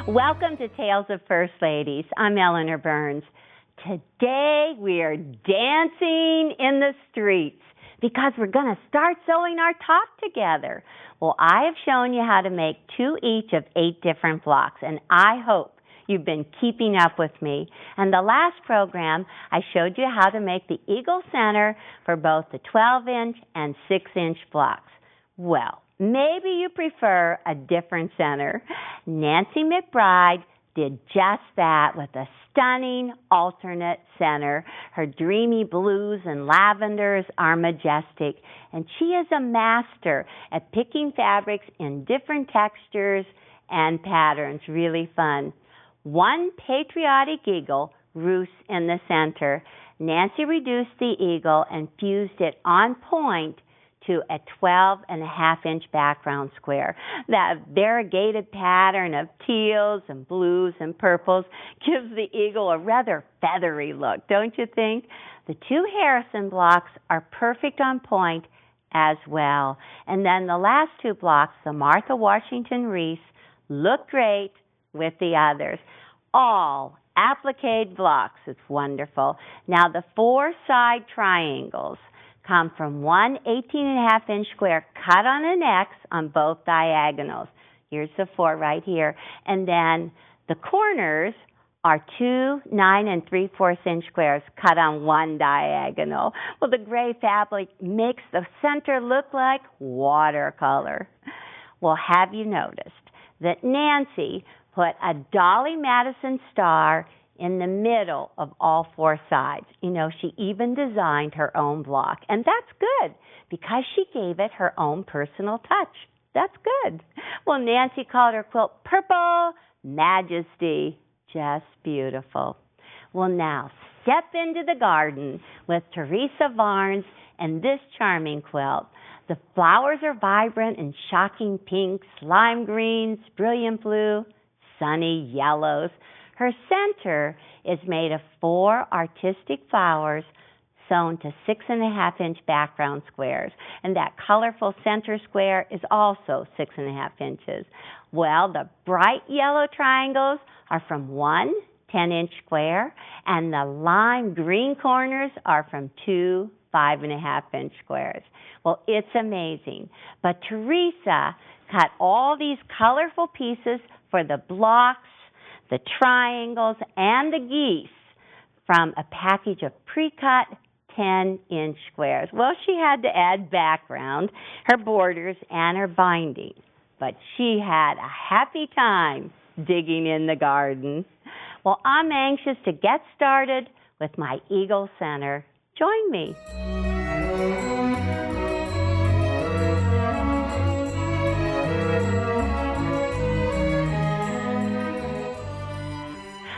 Welcome to Tales of First Ladies. I'm Eleanor Burns. Today we are dancing in the streets because we're going to start sewing our top together. Well, I have shown you how to make 2 each of 8 different blocks, and I hope you've been keeping up with me. In the last program, I showed you how to make the eagle center for both the 12-inch and 6-inch blocks. Well, maybe you prefer a different center. Nancy McBride did just that with a stunning alternate center. Her dreamy blues and lavenders are majestic, and she is a master at picking fabrics in different textures and patterns. Really fun. One patriotic eagle roosts in the center. Nancy reduced the eagle and fused it on point to a 12.5-inch background square. That variegated pattern of teals and blues and purples gives the eagle a rather feathery look, don't you think? The 2 Harrison blocks are perfect on point as well. And then the last 2 blocks, the Martha Washington wreaths, look great with the others. All applique blocks. It's wonderful. Now the 4 side triangles come from one 18.5-inch square cut on an X on both diagonals. Here's the 4 right here. And then the corners are 2 9 3/4-inch squares cut on one diagonal. Well, the gray fabric makes the center look like watercolor. Well, have you noticed that Nancy put a Dolly Madison star in the middle of all 4 sides? You know, she even designed her own block. And that's good because she gave it her own personal touch. That's good. Well, Nancy called her quilt Purple Majesty. Just beautiful. Well, now step into the garden with Teresa Varnes and this charming quilt. The flowers are vibrant in shocking pinks, lime greens, brilliant blue, sunny yellows. Her center is made of 4 artistic flowers sewn to 6.5-inch background squares. And that colorful center square is also 6.5 inches. Well, the bright yellow triangles are from 1 10-inch square, and the lime green corners are from 2 5.5-inch squares. Well, it's amazing. But Teresa cut all these colorful pieces for the blocks, the triangles, and the geese from a package of pre-cut 10-inch squares. Well, she had to add background, her borders, and her binding. But she had a happy time digging in the garden. Well, I'm anxious to get started with my eagle center. Join me.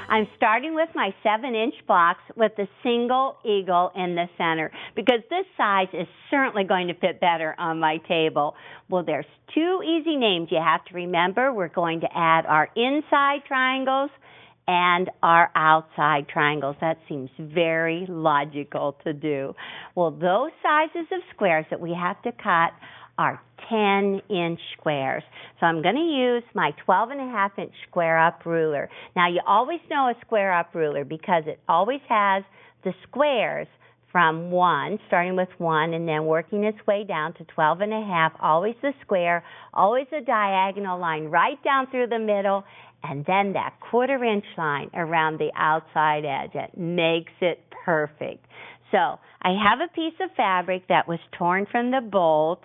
I'm starting with my 7-inch blocks with a single eagle in the center because this size is certainly going to fit better on my table. Well, there's 2 easy names you have to remember. We're going to add our inside triangles and our outside triangles. That seems very logical to do. Well, those sizes of squares that we have to cut are 10-inch squares. So I'm going to use my 12.5-inch square up ruler. Now, you always know a square up ruler because it always has the squares from 1, starting with 1, and then working its way down to 12.5, always the square, always a diagonal line right down through the middle, and then that 1/4-inch line around the outside edge. It makes it perfect. So I have a piece of fabric that was torn from the bolt.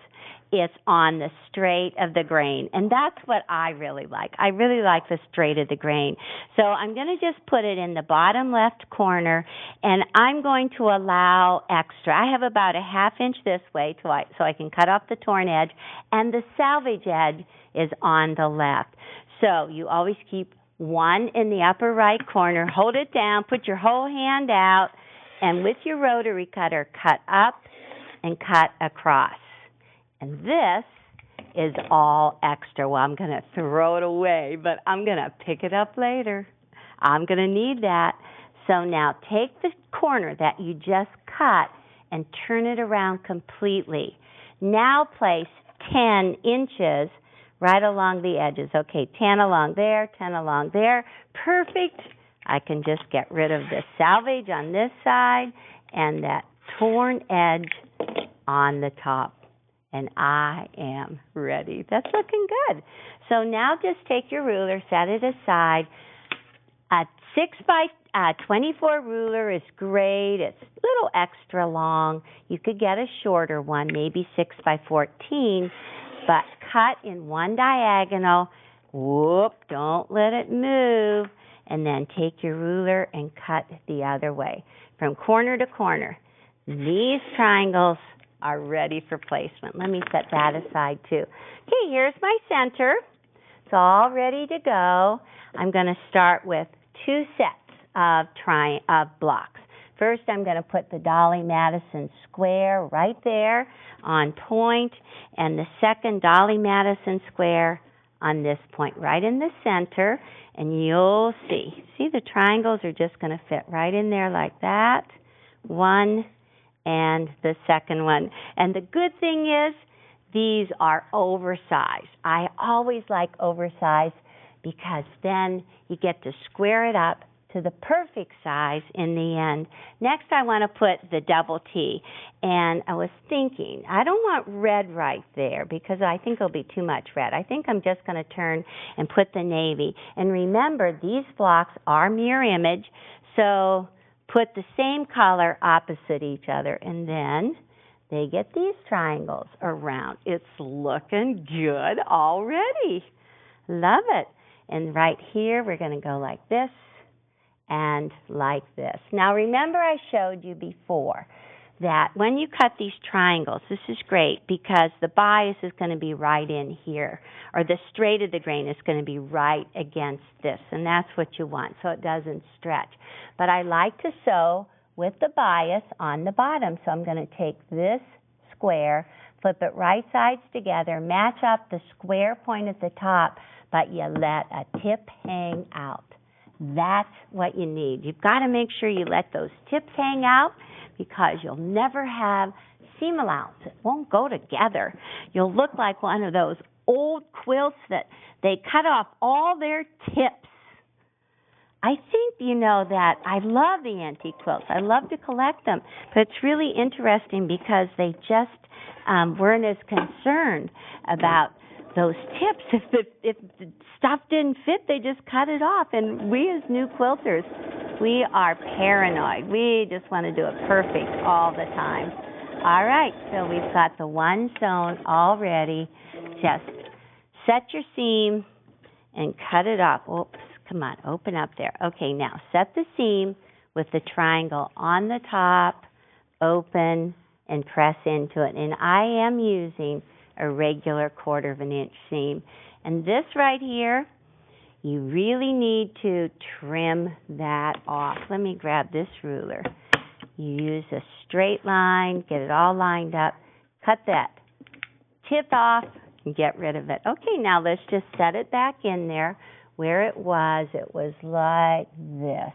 It's on the straight of the grain, and that's what I really like. I really like the straight of the grain. So I'm going to just put it in the bottom left corner, and I'm going to allow extra. I have about a 1/2 inch this way so I can cut off the torn edge, and the salvage edge is on the left. So you always keep 1 in the upper right corner. Hold it down, put your whole hand out, and with your rotary cutter, cut up and cut across. And this is all extra. Well, I'm going to throw it away, but I'm going to pick it up later. I'm going to need that. So now take the corner that you just cut and turn it around completely. Now place 10 inches right along the edges. Okay, 10 along there, 10 along there. Perfect. I can just get rid of the salvage on this side and that torn edge on the top. And I am ready. That's looking good. So now just take your ruler, set it aside. A 6 by 24 ruler is great. It's a little extra long. You could get a shorter one, maybe 6 by 14, but cut in one diagonal. Whoop, don't let it move. And then take your ruler and cut the other way from corner to corner. These triangles are ready for placement. Let me set that aside too. Okay, here's my center. It's all ready to go. I'm going to start with 2 sets of blocks. First, I'm going to put the Dolly Madison square right there on point, and the second Dolly Madison square on this point right in the center, and you'll see the triangles are just going to fit right in there like that. One and the second one. And the good thing is these are oversized. I always like oversized because then you get to square it up to the perfect size in the end. Next, I want to put the double T. And I was thinking, I don't want red right there because I think it'll be too much red. I think I'm just going to turn and put the navy. And remember, these blocks are mirror image, so put the same color opposite each other. And then they get these triangles around. It's looking good already. Love it. And right here, we're going to go like this and like this. Now remember I showed you before that when you cut these triangles, this is great because the bias is going to be right in here, or the straight of the grain is going to be right against this, and that's what you want so it doesn't stretch. But I like to sew with the bias on the bottom, so I'm going to take this square, flip it right sides together, match up the square point at the top, but you let a tip hang out. That's what you need. You've got to make sure you let those tips hang out because you'll never have seam allowance. It won't go together. You'll look like one of those old quilts that they cut off all their tips. I think you know that I love the antique quilts. I love to collect them. But it's really interesting because they just weren't as concerned about those tips. If the stuff didn't fit, they just cut it off. And we as new quilters, we are paranoid. We just want to do it perfect all the time. All right, so we've got the one sewn all ready. Just set your seam and cut it off. Oops, come on, open up there. Okay, now set the seam with the triangle on the top, open, and press into it. And I am using a regular 1/4 of an inch seam. And this right here, you really need to trim that off. Let me grab this ruler. You use a straight line, get it all lined up, cut that tip off, and get rid of it. Okay, now let's just set it back in there where it was. It was like this.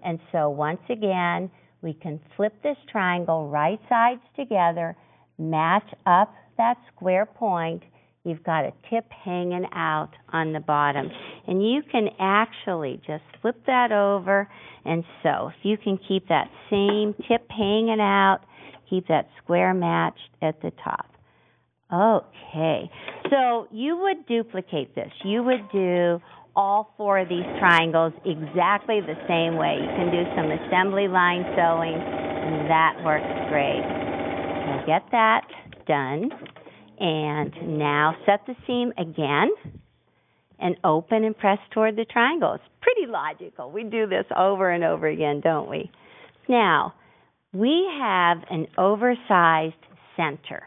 And so once again, we can flip this triangle right sides together, match up that square point. You've got a tip hanging out on the bottom. And you can actually just flip that over and sew. If you can keep that same tip hanging out, keep that square matched at the top. Okay, so you would duplicate this. You would do all 4 of these triangles exactly the same way. You can do some assembly line sewing, and that works great. Now get that done. And now set the seam again and open and press toward the triangle. It's pretty logical. We do this over and over again, don't we? Now, we have an oversized center.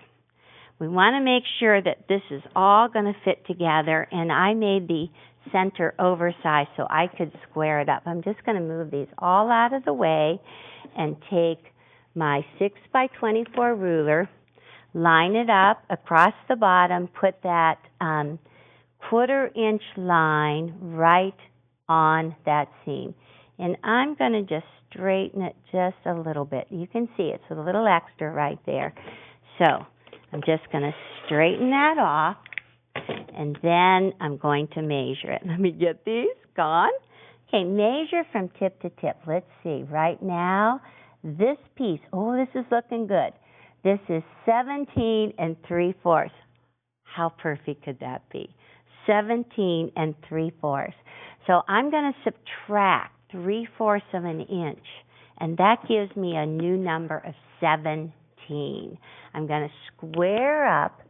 We want to make sure that this is all going to fit together, and I made the center oversized so I could square it up. I'm just going to move these all out of the way and take my 6 by 24 ruler, line it up across the bottom, put that 1/4 inch line right on that seam. And I'm going to just straighten it just a little bit. You can see it's a little extra right there. So I'm just going to straighten that off And then I'm going to measure it. Let me get these gone. Okay, measure from tip to tip. Let's see. Right now, this piece, oh, this is looking good. This is 17 3/4. How perfect could that be? 17 3/4. So I'm going to subtract 3/4 of an inch, and that gives me a new number of 17. I'm going to square up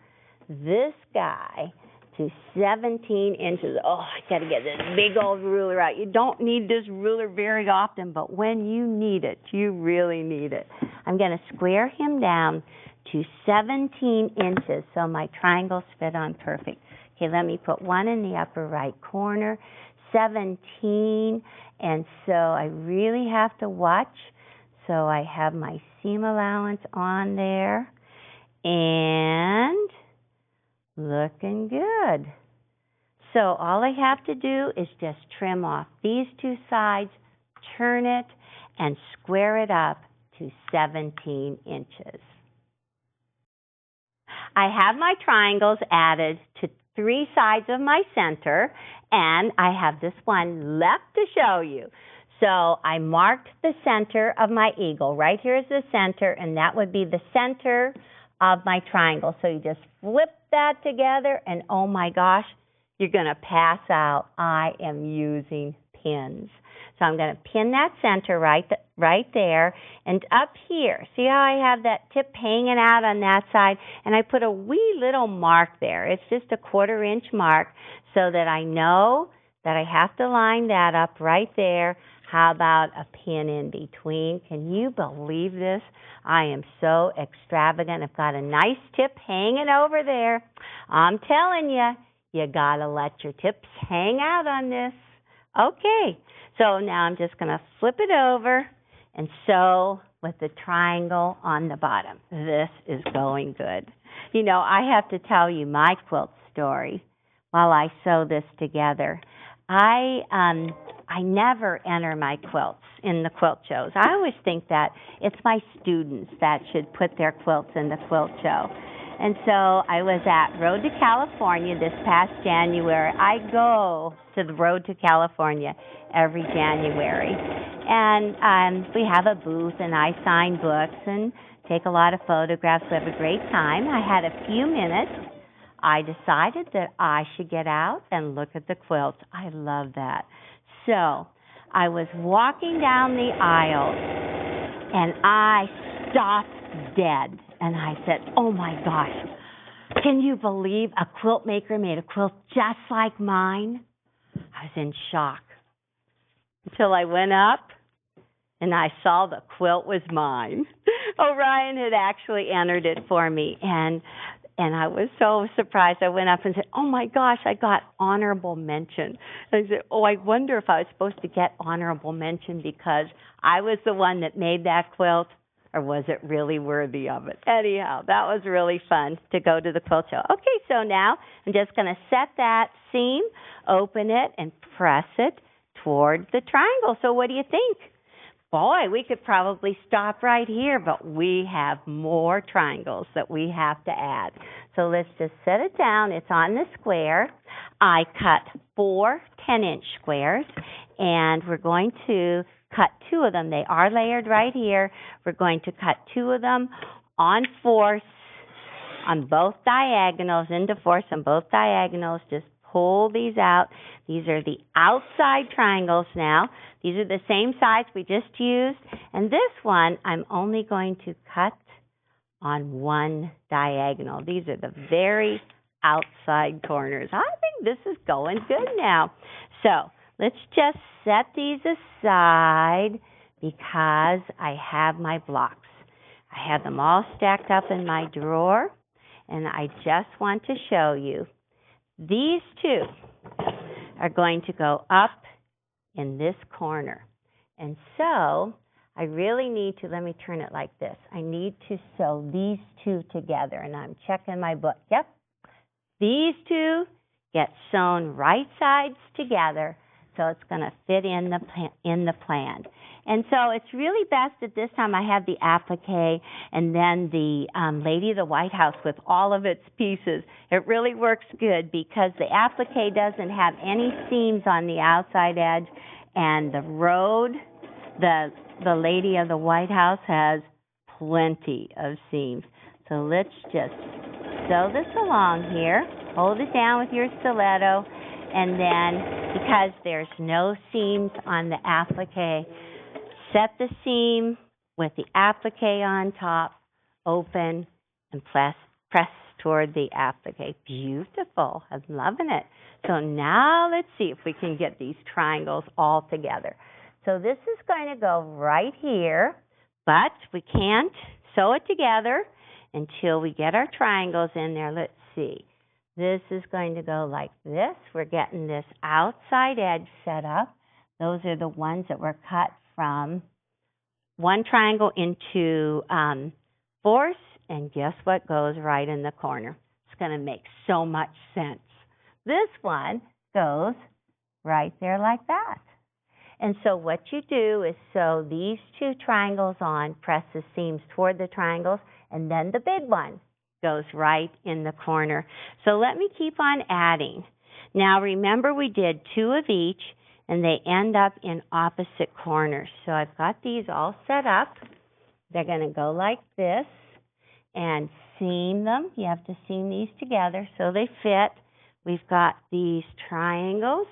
this guy to 17 inches. Oh, I got to get this big old ruler out. You don't need this ruler very often, but when you need it, you really need it. I'm going to square him down to 17 inches so my triangles fit on perfect. Okay, let me put one in the upper right corner, 17, and so I really have to watch. So I have my seam allowance on there, and looking good. So all I have to do is just trim off these two sides, turn it, and square it up to 17 inches. I have my triangles added to 3 sides of my center, and I have this one left to show you. So I marked the center of my eagle. Right here is the center, and that would be the center of my triangle. So you just flip that together, and oh my gosh, you're going to pass out. I am using pins. So I'm going to pin that center right there. And up here, see how I have that tip hanging out on that side? And I put a wee little mark there. It's just a 1/4 inch mark so that I know that I have to line that up right there. How about a pin in between? Can you believe this? I am so extravagant. I've got a nice tip hanging over there. I'm telling you, you got to let your tips hang out on this. Okay, so now I'm just going to flip it over and sew with the triangle on the bottom. This is going good. You know, I have to tell you my quilt story while I sew this together. I never enter my quilts in the quilt shows. I always think that it's my students that should put their quilts in the quilt show. And so I was at Road to California this past January. I go to the Road to California every January. And we have a booth, and I sign books and take a lot of photographs. We have a great time. I had a few minutes. I decided that I should get out and look at the quilts. I love that. So I was walking down the aisle, and I stopped dead. And I said, oh, my gosh, can you believe a quilt maker made a quilt just like mine? I was in shock until I went up and I saw the quilt was mine. Orion had actually entered it for me, and I was so surprised. I went up and said, oh, my gosh, I got honorable mention. And I said, oh, I wonder if I was supposed to get honorable mention because I was the one that made that quilt, or was it really worthy of it? Anyhow, that was really fun to go to the quilt show. Okay, so now I'm just going to set that seam, open it, and press it toward the triangle. So what do you think? Boy, we could probably stop right here, but we have more triangles that we have to add. So let's just set it down. It's on the square. I cut 4 10-inch squares, and we're going to cut 2 of them. They are layered right here. We're going to cut 2 of them on fourths on both diagonals, into fourths on both diagonals. Just pull these out. These are the outside triangles now. These are the same size we just used. And this one, I'm only going to cut on one diagonal. These are the very outside corners. I think this is going good now. So let's just set these aside because I have my blocks. I have them all stacked up in my drawer, and I just want to show you. These 2 are going to go up in this corner. And so I really need to, let me turn it like this. I need to sew these 2 together, and I'm checking my book. Yep. These 2 get sewn right sides together, so it's going to fit in the plan. And so it's really best at this time I have the applique and then the Lady of the White House with all of its pieces. It really works good because the applique doesn't have any seams on the outside edge, and the road, the Lady of the White House, has plenty of seams. So let's just sew this along here. Hold it down with your stiletto, and then because there's no seams on the applique, set the seam with the applique on top, open, and press toward the applique. Beautiful. I'm loving it. So now let's see if we can get these triangles all together. So this is going to go right here, but we can't sew it together until we get our triangles in there. Let's see. This is going to go like this. We're getting this outside edge set up. Those are the ones that were cut from one triangle into fours, and guess what goes right in the corner? It's going to make so much sense. This one goes right there like that. And so what you do is sew these two triangles on, press the seams toward the triangles, and then the big one goes right in the corner. So let me keep on adding. Now remember we did 2 of each, and they end up in opposite corners. So I've got these all set up. They're going to go like this, and seam them. You have to seam these together so they fit. We've got these triangles.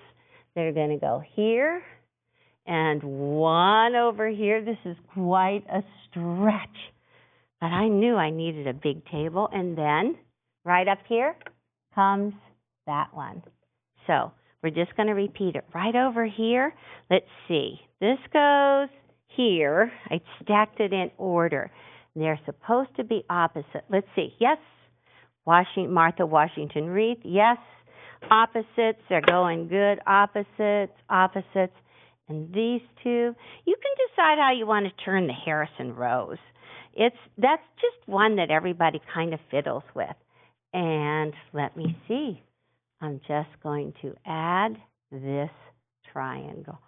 They're going to go here and one over here. This is quite a stretch, but I knew I needed a big table. And then right up here comes that one. So we're just going to repeat it right over here. Let's see. This goes here. I stacked it in order. They're supposed to be opposite. Let's see. Yes. Martha Washington wreath. Yes. Opposites. They're going good. Opposites. Opposites. And these two, you can decide how you want to turn the Harrison rose. That's just one that everybody kind of fiddles with. And let me see. I'm just going to add this triangle.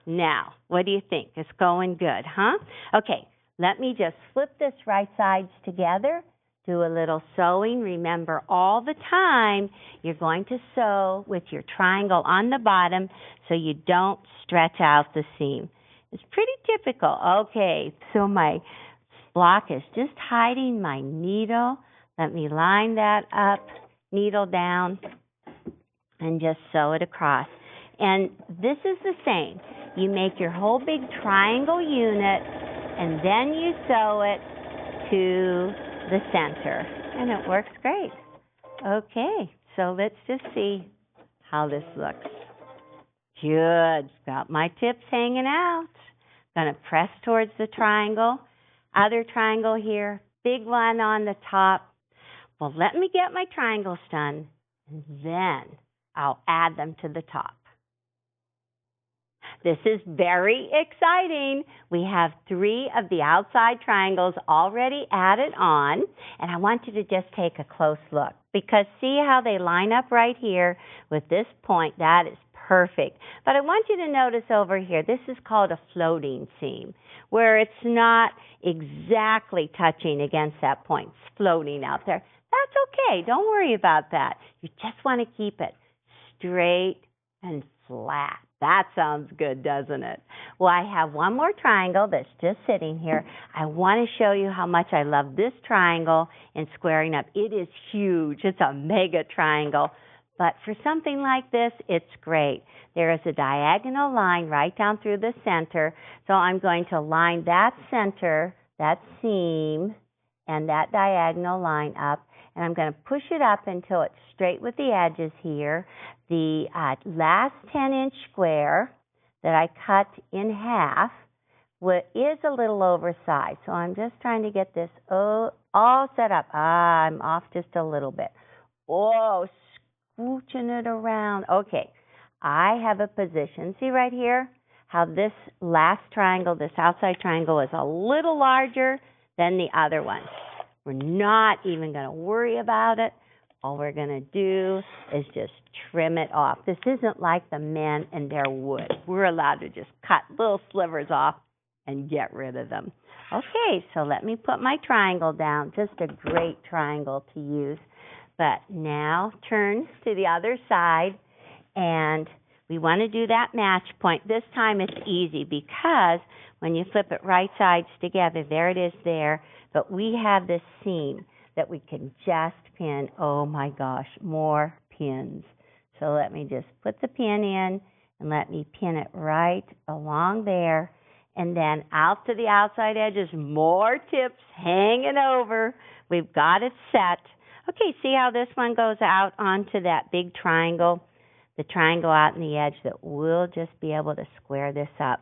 Now, what do you think? It's going good, huh? Okay, let me just flip this right sides together, do a little sewing. Remember, all the time, you're going to sew with your triangle on the bottom so you don't stretch out the seam. It's pretty typical. Okay, so my block is just hiding my needle. Let me line that up, needle down, and just sew it across. And this is the same. You make your whole big triangle unit, and then you sew it to the center. And it works great. Okay, so let's just see how this looks. Good. Got my tips hanging out. Gonna press towards the triangle. Other triangle here. Big one on the top. Well, let me get my triangles done, and then I'll add them to the top. This is very exciting. We have 3 of the outside triangles already added on, and I want you to just take a close look because see how they line up right here with this point. That is perfect. But I want you to notice over here, this is called a floating seam, where it's not exactly touching against that point. It's floating out there. That's okay. Don't worry about that. You just want to keep it straight and flat. That sounds good, doesn't it? Well, I have one more triangle that's just sitting here. I want to show you how much I love this triangle in squaring up. It is huge. It's a mega triangle. But for something like this, it's great. There is a diagonal line right down through the center. So I'm going to line that center, that seam, and that diagonal line up. And I'm going to push it up until it's straight with the edges here. The last 10-inch square that I cut in half is a little oversized. So I'm just trying to get this all set up. I'm off just a little bit. Oh, scooching it around. Okay, I have a position. See right here how this last triangle, this outside triangle, is a little larger than the other one. We're not even going to worry about it. All we're going to do is just trim it off. This isn't like the men and their wood. We're allowed to just cut little slivers off and get rid of them. Okay, so let me put my triangle down. Just a great triangle to use. But now turn to the other side, and we want to do that match point. This time it's easy because when you flip it right sides together, there it is there. But we have this seam that we can just pin. Oh my gosh, more pins. So let me just put the pin in and let me pin it right along there. And then out to the outside edges, more tips hanging over. We've got it set. Okay, see how this one goes out onto that big triangle? The triangle out in the edge that we'll just be able to square this up.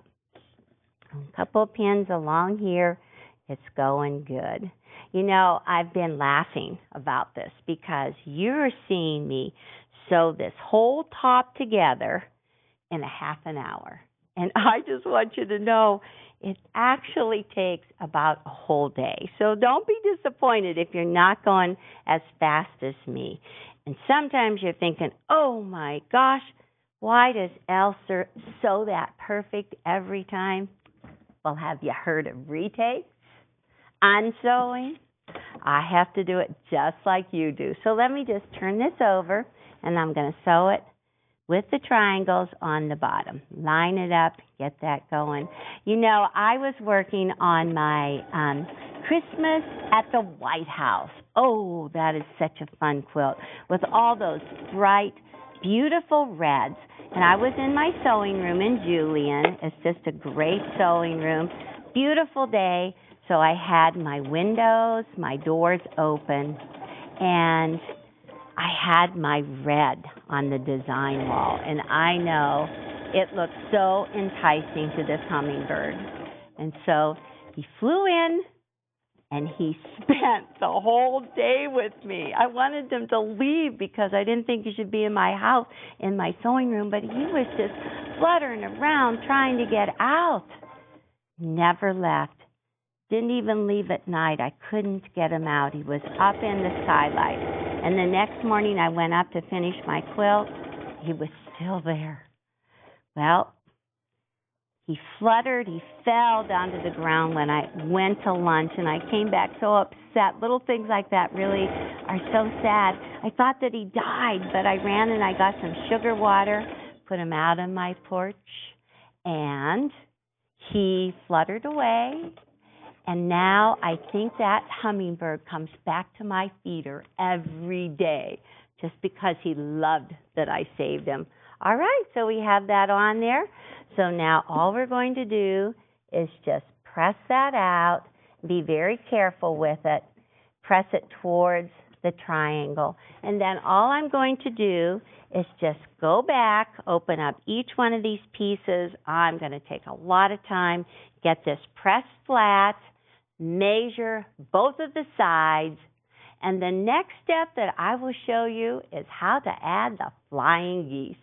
A couple of pins along here. It's going good. You know, I've been laughing about this because you're seeing me sew this whole top together in a half an hour. And I just want you to know it actually takes about a whole day. So don't be disappointed if you're not going as fast as me. And sometimes you're thinking, oh my gosh, why does Elle sew that perfect every time? Well, have you heard of retakes? Unsewing? I have to do it just like you do. So let me just turn this over, and I'm going to sew it with the triangles on the bottom. Line it up, get that going. You know, I was working on my Christmas at the White House. Oh, that is such a fun quilt with all those bright, beautiful reds. And I was in my sewing room in Julian. It's just a great sewing room. Beautiful day. So I had my windows, my doors open, and I had my red on the design wall, and I know it looked so enticing to this hummingbird. And so he flew in, and he spent the whole day with me. I wanted him to leave because I didn't think he should be in my house, in my sewing room, but he was just fluttering around trying to get out. Never left. Didn't even leave at night. I couldn't get him out. He was up in the skylight. And the next morning I went up to finish my quilt. He was still there. Well, he fluttered. He fell down to the ground when I went to lunch, and I came back so upset. Little things like that really are so sad. I thought that he died, but I ran and I got some sugar water, put him out on my porch, and he fluttered away. And now I think that hummingbird comes back to my feeder every day just because he loved that I saved him. All right, so we have that on there. So now all we're going to do is just press that out. Be very careful with it. Press it towards the triangle. And then all I'm going to do is just go back, open up each one of these pieces. I'm going to take a lot of time, get this pressed flat, measure both of the sides, and the next step that I will show you is how to add the flying geese.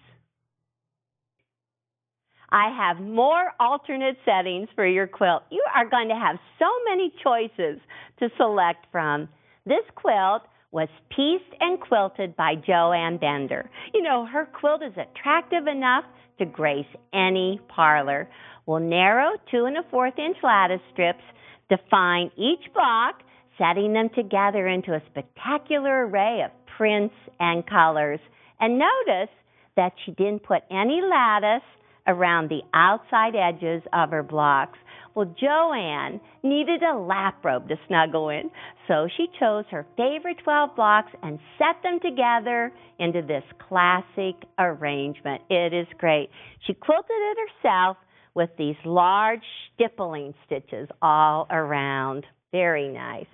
I have more alternate settings for your quilt. You are going to have so many choices to select from. This quilt was pieced and quilted by Joanne Bender. You know, her quilt is attractive enough to grace any parlor. We'll narrow 2 1/4 inch lattice strips, define each block, setting them together into a spectacular array of prints and colors. And notice that she didn't put any lattice around the outside edges of her blocks. Well, Joanne needed a lap robe to snuggle in, so she chose her favorite 12 blocks and set them together into this classic arrangement. It is great. She quilted it herself with these large stippling stitches all around. Very nice.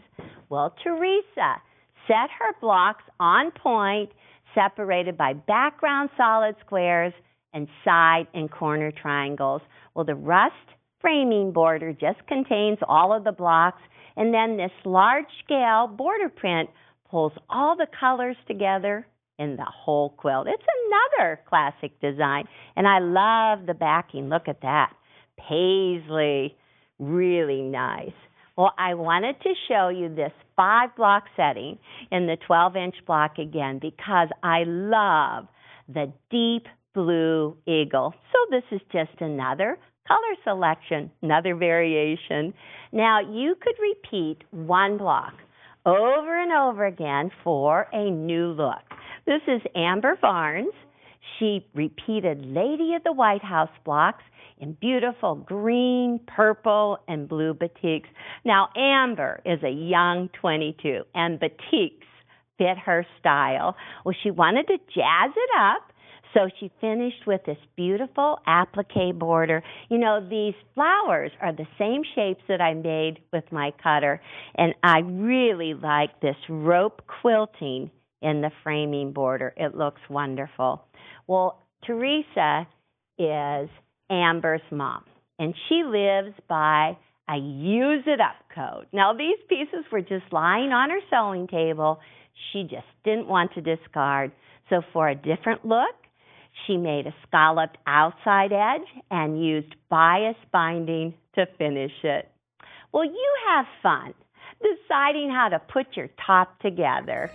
Well, Teresa set her blocks on point, separated by background solid squares and side and corner triangles. Well, the rust framing border just contains all of the blocks, and then this large-scale border print pulls all the colors together in the whole quilt. It's another classic design, and I love the backing. Look at that. Paisley. Really nice. Well, I wanted to show you this 5-block setting in the 12-inch block again because I love the deep blue eagle. So this is just another color selection, another variation. Now, you could repeat one block over and over again for a new look. This is Amber Barnes. She repeated Lady of the White House blocks in beautiful green, purple, and blue batiks. Now, Amber is a young 22, and batiks fit her style. Well, she wanted to jazz it up, so she finished with this beautiful applique border. You know, these flowers are the same shapes that I made with my cutter, and I really like this rope quilting in the framing border. It looks wonderful. Well, Teresa is Amber's mom, and she lives by a use it up code. Now, these pieces were just lying on her sewing table. She just didn't want to discard. So for a different look, she made a scalloped outside edge and used bias binding to finish it. Well, you have fun deciding how to put your top together.